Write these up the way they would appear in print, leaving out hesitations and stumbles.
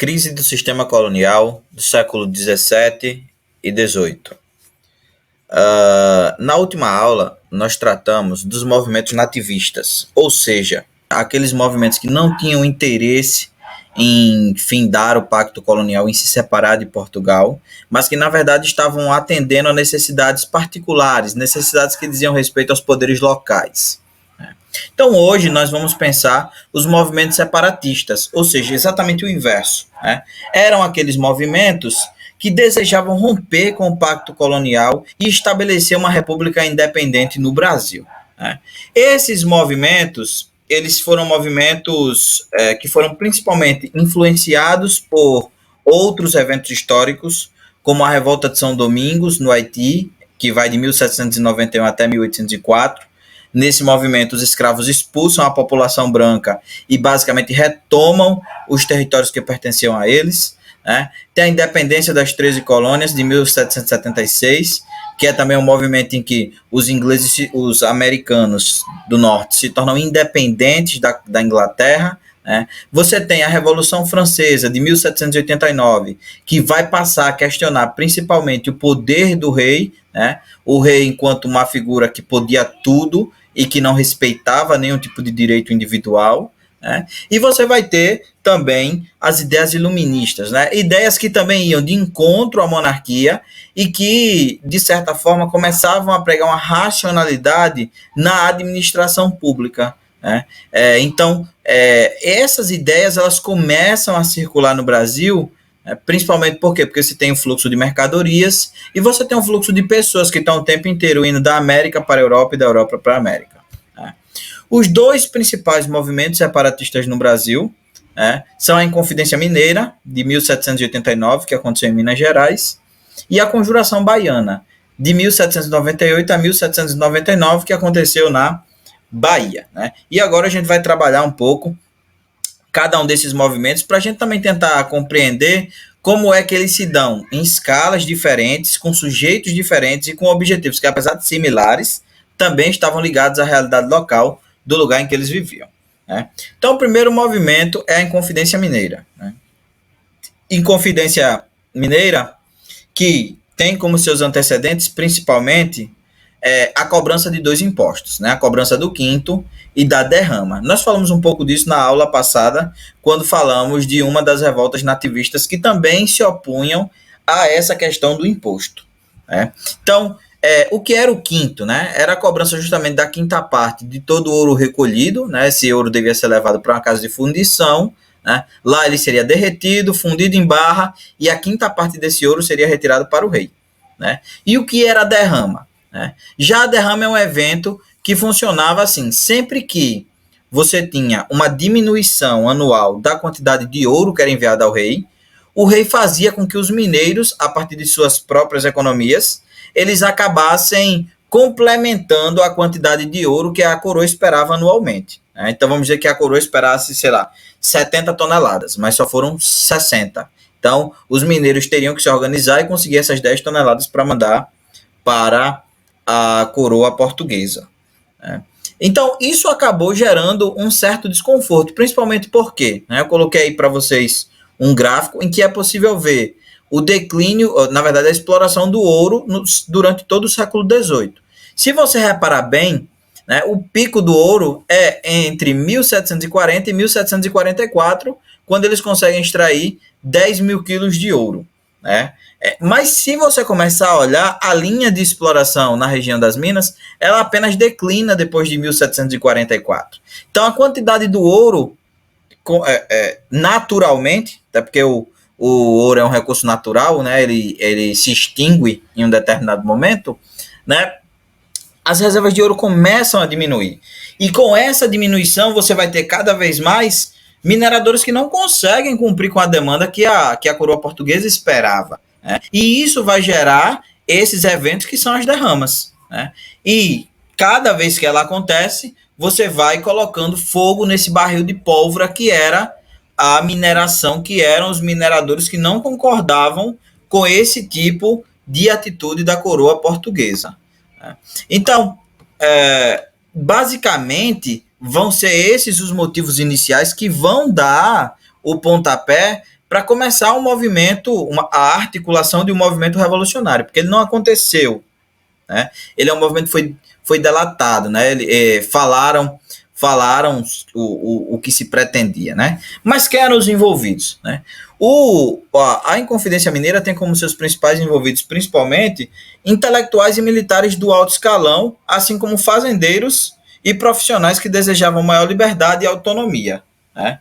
Crise do sistema colonial do século XVII e XVIII. Na última aula, nós tratamos dos movimentos nativistas, ou seja, aqueles movimentos que não tinham interesse em findar o pacto colonial, em se separar de Portugal, mas que na verdade estavam atendendo a necessidades particulares, necessidades que diziam respeito aos poderes locais. Então hoje nós vamos pensar os movimentos separatistas, ou seja, exatamente o inverso. Eram aqueles movimentos que desejavam romper com o pacto colonial e estabelecer uma república independente no Brasil. Esses movimentos, eles foram movimentos que foram principalmente influenciados por outros eventos históricos, como a Revolta de São Domingos, no Haiti, que vai de 1791 até 1804. Nesse movimento, os escravos expulsam a população branca e basicamente retomam os territórios que pertenciam a eles. Tem a independência das 13 colônias de 1776, que é também um movimento em que os ingleses, os americanos do norte se tornam independentes da Inglaterra. Você tem a Revolução Francesa de 1789, que vai passar a questionar principalmente o poder do rei, o rei enquanto uma figura que podia tudo e que não respeitava nenhum tipo de direito individual. E você vai ter também as ideias iluministas, ideias que também iam de encontro à monarquia e que, de certa forma, começavam a pregar uma racionalidade na administração pública. Então, essas ideias elas começam a circular no Brasil, principalmente por quê? Porque você tem um fluxo de mercadorias e você tem um fluxo de pessoas que estão o tempo inteiro indo da América para a Europa e da Europa para a América. Os dois principais movimentos separatistas no Brasil são a Inconfidência Mineira, de 1789, que aconteceu em Minas Gerais, e a Conjuração Baiana, de 1798 a 1799, que aconteceu na Bahia. E agora a gente vai trabalhar um pouco cada um desses movimentos para a gente também tentar compreender como é que eles se dão em escalas diferentes, com sujeitos diferentes e com objetivos que, apesar de similares, também estavam ligados à realidade local do lugar em que eles viviam. Então, o primeiro movimento é a Inconfidência Mineira. Inconfidência Mineira, que tem como seus antecedentes, principalmente, a cobrança de dois impostos, a cobrança do quinto e da derrama. Nós falamos um pouco disso na aula passada, quando falamos de uma das revoltas nativistas que também se opunham a essa questão do imposto. Então, o que era o quinto? Era a cobrança justamente da quinta parte de todo o ouro recolhido. Esse ouro devia ser levado para uma casa de fundição. Lá ele seria derretido, fundido em barra, e a quinta parte desse ouro seria retirado para o rei. E o que era a derrama? Já a derrama é um evento que funcionava assim: sempre que você tinha uma diminuição anual da quantidade de ouro que era enviada ao rei, o rei fazia com que os mineiros, a partir de suas próprias economias, eles acabassem complementando a quantidade de ouro que a coroa esperava anualmente. Então vamos dizer que a coroa esperasse, 70 toneladas, mas só foram 60. Então os mineiros teriam que se organizar e conseguir essas 10 toneladas para mandar para a coroa portuguesa. Então, isso acabou gerando um certo desconforto, principalmente porque, eu coloquei aí para vocês um gráfico em que é possível ver o declínio, na verdade, a exploração do ouro durante todo o século XVIII. Se você reparar bem, o pico do ouro é entre 1740 e 1744, quando eles conseguem extrair 10 mil quilos de ouro. Mas se você começar a olhar, a linha de exploração na região das Minas, ela apenas declina depois de 1744. Então, a quantidade do ouro, naturalmente, até porque o ouro é um recurso natural, ele se extingue em um determinado momento, as reservas de ouro começam a diminuir. E com essa diminuição, você vai ter cada vez mais mineradores que não conseguem cumprir com a demanda que a coroa portuguesa esperava. E isso vai gerar esses eventos que são as derramas. E cada vez que ela acontece, você vai colocando fogo nesse barril de pólvora que era a mineração, que eram os mineradores que não concordavam com esse tipo de atitude da coroa portuguesa. Então, basicamente, vão ser esses os motivos iniciais que vão dar o pontapé para começar um movimento, a articulação de um movimento revolucionário, porque ele não aconteceu, né? Ele é um movimento que foi delatado, né? Falaram o que se pretendia, né? Mas quem eram os envolvidos, né? A Inconfidência Mineira tem como seus principais envolvidos, principalmente, intelectuais e militares do alto escalão, assim como fazendeiros e profissionais que desejavam maior liberdade e autonomia, né?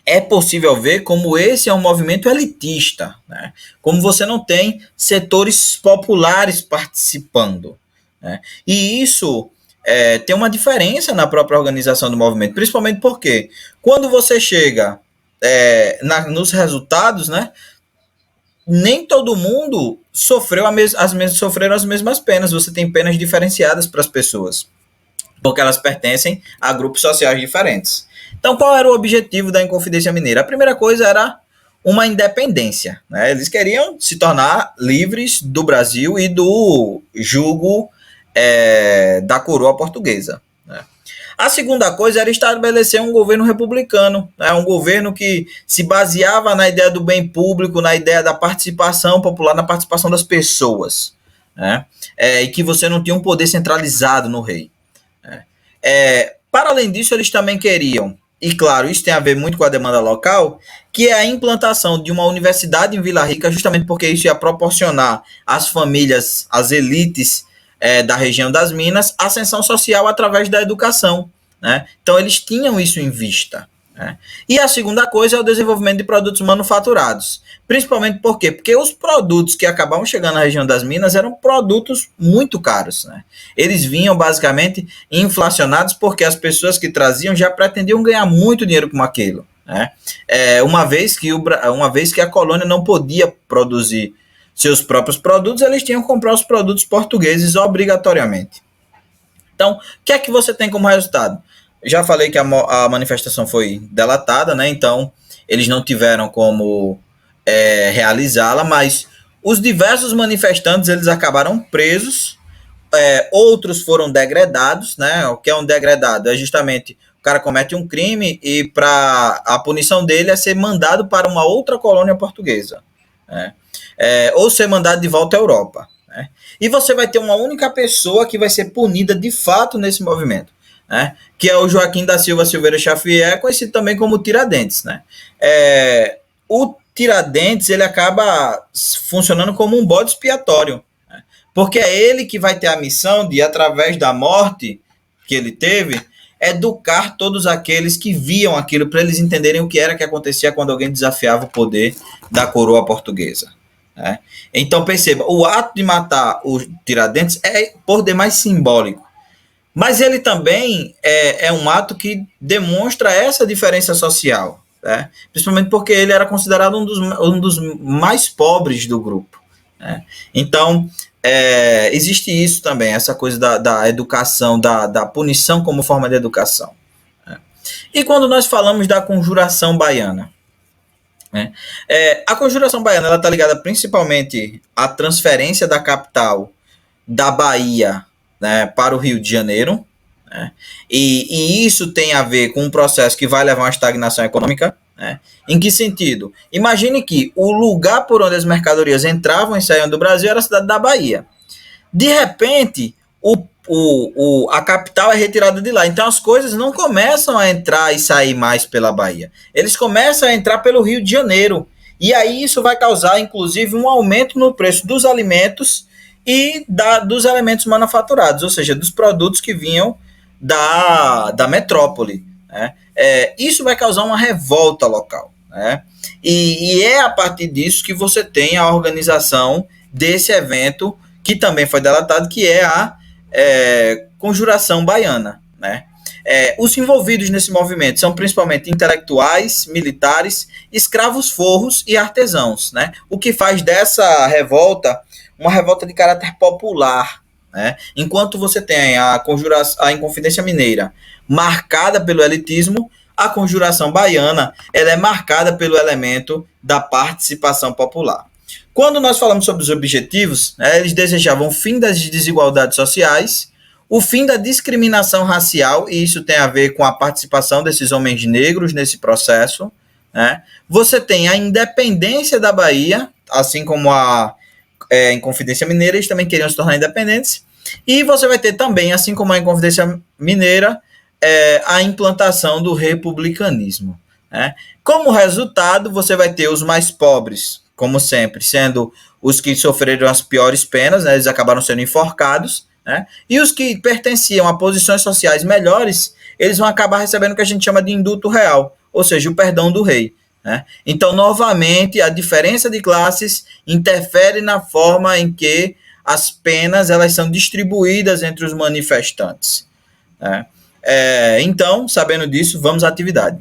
É possível ver como esse é um movimento elitista, né? Como você não tem setores populares participando, né? E isso tem uma diferença na própria organização do movimento, principalmente porque quando você chega nos resultados, né, nem todo mundo sofreram as mesmas penas. Você tem penas diferenciadas para as pessoas, porque elas pertencem a grupos sociais diferentes. Então, qual era o objetivo da Inconfidência Mineira? A primeira coisa era uma independência, né? Eles queriam se tornar livres do Brasil e do jugo da coroa portuguesa, né? A segunda coisa era estabelecer um governo republicano, né? Um governo que se baseava na ideia do bem público, na ideia da participação popular, na participação das pessoas, né? E que você não tinha um poder centralizado no rei. Para além disso, eles também queriam, e claro, isso tem a ver muito com a demanda local, que é a implantação de uma universidade em Vila Rica, justamente porque isso ia proporcionar às famílias, às elites da região das Minas, ascensão social através da educação, né? Então eles tinham isso em vista, né? E a segunda coisa é o desenvolvimento de produtos manufaturados, principalmente por quê? Porque os produtos que acabavam chegando na região das Minas eram produtos muito caros, né? Eles vinham basicamente inflacionados porque as pessoas que traziam já pretendiam ganhar muito dinheiro com aquilo, né? Uma vez que a colônia não podia produzir seus próprios produtos, eles tinham que comprar os produtos portugueses obrigatoriamente. Então, o que é que você tem como resultado? Já falei que a manifestação foi delatada, né? Então, eles não tiveram como realizá-la, mas os diversos manifestantes eles acabaram presos, outros foram degredados, né? O que é um degredado? É justamente o cara comete um crime e a punição dele é ser mandado para uma outra colônia portuguesa, né? Ou ser mandado de volta à Europa, né? E você vai ter uma única pessoa que vai ser punida de fato nesse movimento, né? Que é o Joaquim da Silva Silveira Xavier, conhecido também como Tiradentes, né? O Tiradentes ele acaba funcionando como um bode expiatório, né? Porque é ele que vai ter a missão de, através da morte que ele teve, educar todos aqueles que viam aquilo para eles entenderem o que era que acontecia quando alguém desafiava o poder da coroa portuguesa, né? Então perceba, o ato de matar o Tiradentes é por demais simbólico, mas ele também é um ato que demonstra essa diferença social, né? Principalmente porque ele era considerado um dos mais pobres do grupo, né? Então existe isso também, essa coisa da educação, da punição como forma de educação, né? E quando nós falamos da Conjuração Baiana, né? A Conjuração Baiana está ligada principalmente à transferência da capital da Bahia, né, para o Rio de Janeiro, né? E isso tem a ver com um processo que vai levar a uma estagnação econômica, né? Em que sentido? Imagine que o lugar por onde as mercadorias entravam e saíam do Brasil era a cidade da Bahia. De repente, a capital é retirada de lá. Então as coisas não começam a entrar e sair mais pela Bahia. Eles começam a entrar pelo Rio de Janeiro. E aí isso vai causar, inclusive, um aumento no preço dos alimentos e dos elementos manufaturados, ou seja, dos produtos que vinham da metrópole, né? Isso vai causar uma revolta local, né? E é a partir disso que você tem a organização desse evento, que também foi delatado, que é a Conjuração Baiana, né? Os envolvidos nesse movimento são principalmente intelectuais, militares, escravos forros e artesãos, né? O que faz dessa revolta uma revolta de caráter popular, né? Enquanto você tem a Inconfidência Mineira marcada pelo elitismo, a Conjuração Baiana ela é marcada pelo elemento da participação popular. Quando nós falamos sobre os objetivos, eles desejavam o fim das desigualdades sociais, o fim da discriminação racial, e isso tem a ver com a participação desses homens negros nesse processo, né? Você tem a independência da Bahia, assim como a Inconfidência Mineira, eles também queriam se tornar independentes. E você vai ter também, assim como a Inconfidência Mineira, a implantação do republicanismo, né? Como resultado, você vai ter os mais pobres, como sempre, sendo os que sofreram as piores penas, né? Eles acabaram sendo enforcados, né? E os que pertenciam a posições sociais melhores, eles vão acabar recebendo o que a gente chama de indulto real, ou seja, o perdão do rei, né? Então, novamente, a diferença de classes interfere na forma em que as penas elas são distribuídas entre os manifestantes, né? Então, sabendo disso, vamos à atividade.